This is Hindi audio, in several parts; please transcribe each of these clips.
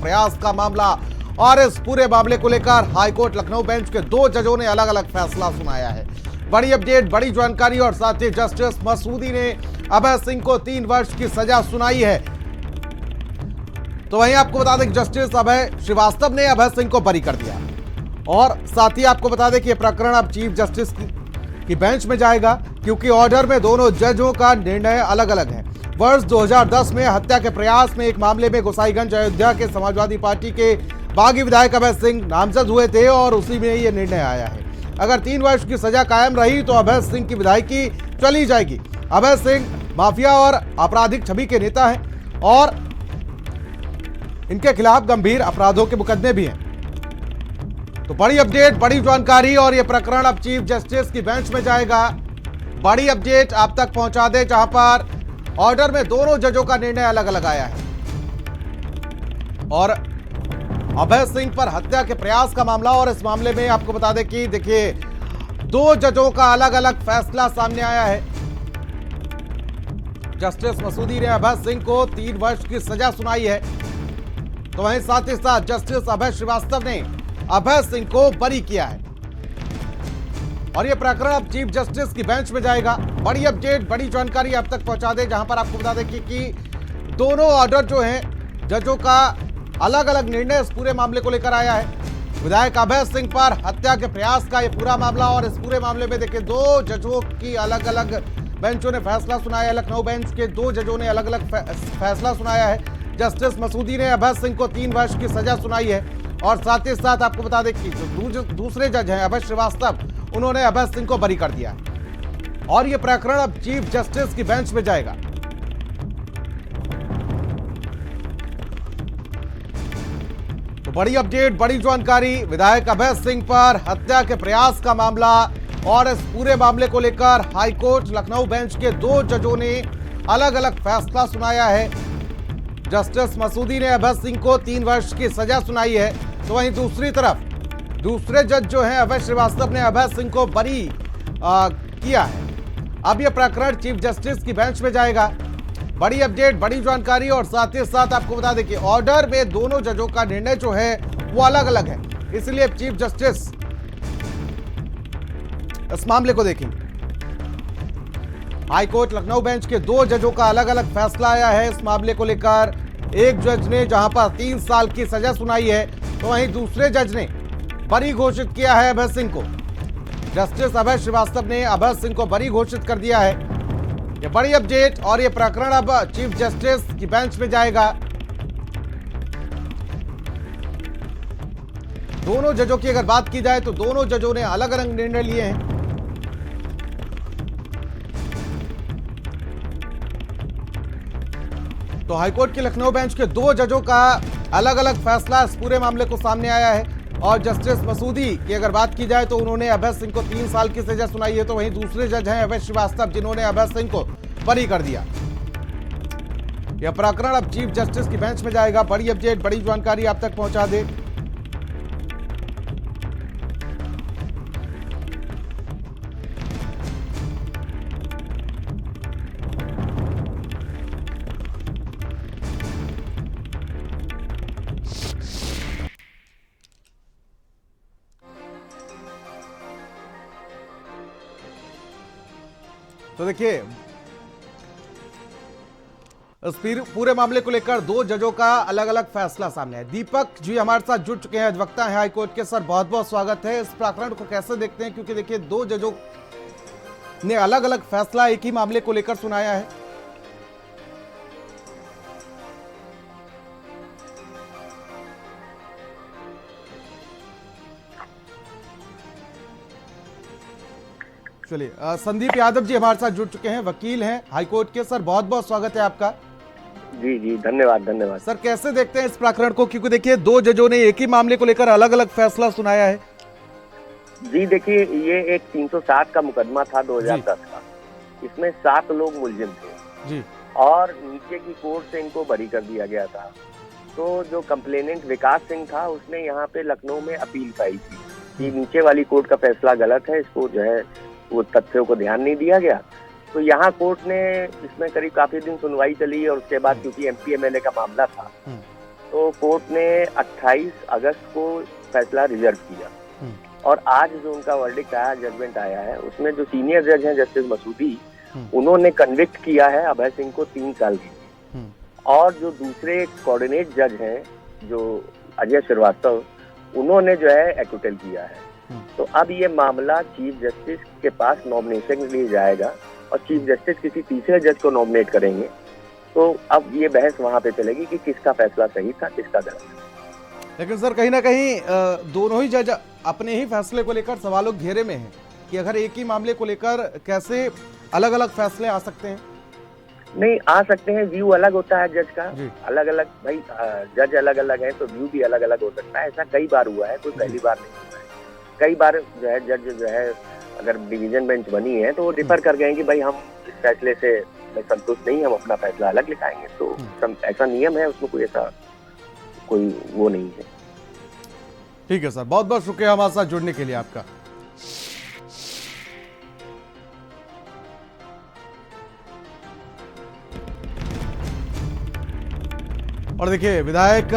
प्रयास का मामला और इस पूरे मामले को लेकर हाईकोर्ट लखनऊ बेंच के 2 जजों ने अलग अलग फैसला सुनाया है। बड़ी अपडेट, बड़ी जानकारी और साथ ही जस्टिस मसूदी ने अभय सिंह को 3 वर्ष की सजा सुनाई है। तो वहीं आपको बता दें कि जस्टिस अभय श्रीवास्तव ने अभय सिंह को बरी कर दिया और साथ ही आपको बता दें कि यह प्रकरण अब चीफ जस्टिस की बेंच में जाएगा, क्योंकि ऑर्डर में दोनों जजों का निर्णय अलग अलग है। वर्ष 2010 में हत्या के प्रयास में एक मामले में गोसाईगंज अयोध्या के समाजवादी पार्टी के बागी विधायक अभय सिंह नामजद हुए थे और उसी में यह निर्णय आया है। अगर 3 वर्ष की सजा कायम रही तो अभय सिंह की विधायकी चली जाएगी। अभय सिंह माफिया और आपराधिक छवि के नेता हैं और इनके खिलाफ गंभीर अपराधों के मुकदमे भी हैं। तो बड़ी अपडेट, बड़ी जानकारी और यह प्रकरण अब चीफ जस्टिस की बेंच में जाएगा। बड़ी अपडेट आप तक पहुंचा दे, जहां पर ऑर्डर में दोनों जजों का निर्णय अलग अलग आया है और अभय सिंह पर हत्या के प्रयास का मामला, और इस मामले में आपको बता दें कि देखिए 2 जजों का अलग अलग फैसला सामने आया है। जस्टिस मसूदी ने अभय सिंह को 3 वर्ष की सजा सुनाई है, तो वहीं साथ ही साथ जस्टिस अभय श्रीवास्तव ने अभय सिंह को बरी किया है और यह प्रकरण अब चीफ जस्टिस की बेंच में जाएगा। बड़ी अपडेट, बड़ी जानकारी आप तक पहुंचा दे, जहां पर आपको बता दें कि दोनों ऑर्डर जो हैं जजों का अलग अलग निर्णय इस पूरे मामले को लेकर आया है। विधायक अभय सिंह पर हत्या के प्रयास का यह पूरा मामला, और इस पूरे मामले में देखिए 2 जजों की अलग अलग बेंचों ने फैसला सुनाया है। लखनऊ बेंच के 2 जजों ने अलग अलग फैसला सुनाया है। जस्टिस मसूदी ने अभय सिंह को 3 वर्ष की सजा सुनाई है और साथ ही साथ आपको बता दें कि जो दूसरे जज हैं अभय श्रीवास्तव, उन्होंने अभय सिंह को बरी कर दिया है और यह प्रकरण अब चीफ जस्टिस की बेंच में जाएगा। तो बड़ी अपडेट, बड़ी जानकारी, विधायक अभय सिंह पर हत्या के प्रयास का मामला और इस पूरे मामले को लेकर हाईकोर्ट लखनऊ बेंच के 2 जजों ने अलग अलग फैसला सुनाया है। जस्टिस मसूदी ने अभय सिंह को 3 वर्ष की सजा सुनाई है, तो वहीं दूसरी तरफ दूसरे जज जो हैं अभय श्रीवास्तव ने अभय सिंह को बरी किया है। अब यह प्रकरण चीफ जस्टिस की बेंच में जाएगा। बड़ी अपडेट, बड़ी जानकारी और साथ ही साथ आपको बता दें कि ऑर्डर में दोनों जजों का निर्णय जो है वो अलग अलग है, इसलिए चीफ जस्टिस इस मामले को देखेंगे। हाईकोर्ट लखनऊ बेंच के 2 जजों का अलग अलग फैसला आया है इस मामले को लेकर। एक जज ने जहां पर 3 साल की सजा सुनाई है, तो वहीं दूसरे जज ने बरी घोषित किया है अभय सिंह को। जस्टिस अभय श्रीवास्तव ने अभय सिंह को बरी घोषित कर दिया है। यह बड़ी अपडेट और यह प्रकरण अब चीफ जस्टिस की बेंच में जाएगा। दोनों जजों की अगर बात की जाए तो दोनों जजों ने अलग अलग निर्णय लिए हैं। तो हाईकोर्ट के लखनऊ बेंच के 2 जजों का अलग अलग फैसला इस पूरे मामले को सामने आया है और जस्टिस मसूदी की अगर बात की जाए तो उन्होंने अभय सिंह को 3 साल की सजा सुनाई है, तो वहीं दूसरे जज हैं अभय श्रीवास्तव, जिन्होंने अभय सिंह को बरी कर दिया। यह प्रकरण अब चीफ जस्टिस की बेंच में जाएगा। बड़ी अपडेट, बड़ी जानकारी आप तक पहुंचा दे। तो देखिए इस पूरे मामले को लेकर 2 जजों का अलग अलग फैसला सामने है। दीपक जी हमारे साथ जुड़ चुके हैं, अधिवक्ता हैं हाईकोर्ट के। सर बहुत बहुत स्वागत है। इस प्रकरण को कैसे देखते हैं, क्योंकि देखिए 2 जजों ने अलग अलग फैसला एक ही मामले को लेकर सुनाया है। चलिए संदीप यादव जी हमारे साथ जुड़ चुके हैं, वकील हैं हाईकोर्ट के। सर बहुत बहुत स्वागत है आपका। जी जी धन्यवाद धन्यवाद। सर कैसे देखते हैं इस प्रकरण को, क्योंकि देखिए 2 जजों ने एक ही मामले को लेकर अलग अलग फैसला सुनाया है। जी देखिए, ये एक 307 का मुकदमा था 2010 का। इसमें 7 लोग मुलजिम थे जी और नीचे की कोर्ट से इनको बरी कर दिया गया था। तो जो कंप्लेनेंट विकास सिंह था उसने यहाँ पे लखनऊ में अपील फाइल की कि नीचे वाली कोर्ट का फैसला गलत है, इसको जो है वो तथ्यों को ध्यान नहीं दिया गया। तो यहाँ कोर्ट ने इसमें करीब काफी दिन सुनवाई चली और उसके बाद क्योंकि एमपी एमएलए का मामला था तो कोर्ट ने 28 अगस्त को फैसला रिजर्व किया और आज जो उनका वर्डिक्ट आया, जजमेंट आया है, उसमें जो सीनियर जज हैं जस्टिस मसूदी, उन्होंने कन्विक्ट किया है अभय सिंह को 3 साल की, और जो दूसरे कोऑर्डिनेट जज हैं जो अजय श्रीवास्तव, उन्होंने जो है एक्विटल किया है। तो अब ये मामला चीफ जस्टिस के पास नॉमिनेशन के लिए जाएगा और चीफ जस्टिस किसी तीसरे जज को नॉमिनेट करेंगे। तो अब ये बहस वहां पे चलेगी कि किसका फैसला सही था, किसका गलत। लेकिन सर कहीं ना कहीं दोनों ही जज अपने ही फैसले को लेकर सवालों के घेरे में हैं कि अगर एक ही मामले को लेकर कैसे अलग अलग फैसले आ सकते हैं। नहीं आ सकते हैं, व्यू अलग होता है जज का, अलग अलग भाई, जज अलग अलग है तो व्यू भी अलग अलग हो सकता है। ऐसा कई बार हुआ है, कोई पहली बार नहीं हुआ है। कई बार जो है जज जो है अगर डिवीजन बेंच बनी है तो वो डिफर कर गए कि भाई हम इस फैसले से संतुष्ट नहीं, हम अपना फैसला अलग लिखाएंगे। तो ऐसा नियम है, उसमें कोई ऐसा कोई वो नहीं है। ठीक है सर, बहुत बहुत शुक्रिया हमारे साथ जुड़ने के लिए आपका। और देखिए, विधायक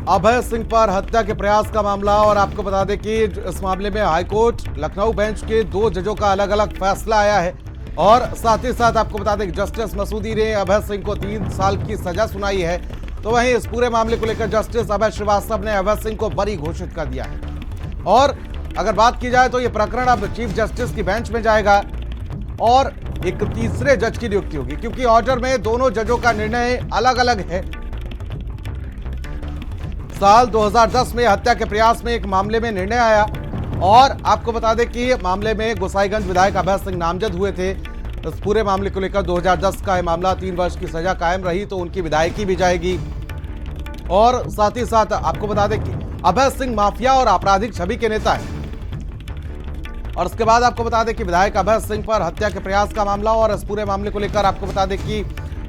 अभय सिंह पर हत्या के प्रयास का मामला, और आपको बता दें कि इस मामले में हाईकोर्ट लखनऊ बेंच के 2 जजों का अलग अलग फैसला आया है। और साथ ही साथ आपको बता दें कि जस्टिस मसूदी ने अभय सिंह को 3 साल की सजा सुनाई है। तो वहीं इस पूरे मामले को लेकर जस्टिस अभय श्रीवास्तव ने अभय सिंह को बरी घोषित कर दिया है। और अगर बात की जाए तो यह प्रकरण अब चीफ जस्टिस की बेंच में जाएगा और एक तीसरे जज की नियुक्ति होगी, क्योंकि ऑर्डर में दोनों जजों का निर्णय अलग अलग है। साल 2010 में हत्या के प्रयास में एक मामले में निर्णय आया, और आपको बता दें कि मामले में गोसाईगंज विधायक अभय सिंह नामजद हुए थे। इस पूरे मामले को लेकर 2010 का यह मामला 3 वर्ष की सजा कायम रही, तो उनकी विधायकी भी जाएगी। और साथ ही साथ आपको बता दें कि अभय सिंह माफिया और आपराधिक छवि के नेता है। और उसके बाद आपको बता दें कि विधायक अभय सिंह पर हत्या के प्रयास का मामला, और इस पूरे मामले को लेकर आपको बता दें कि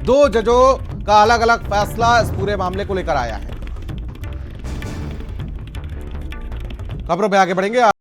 2 जजों का अलग अलग फैसला इस पूरे मामले को लेकर आया है। खबरों में आगे बढ़ेंगे।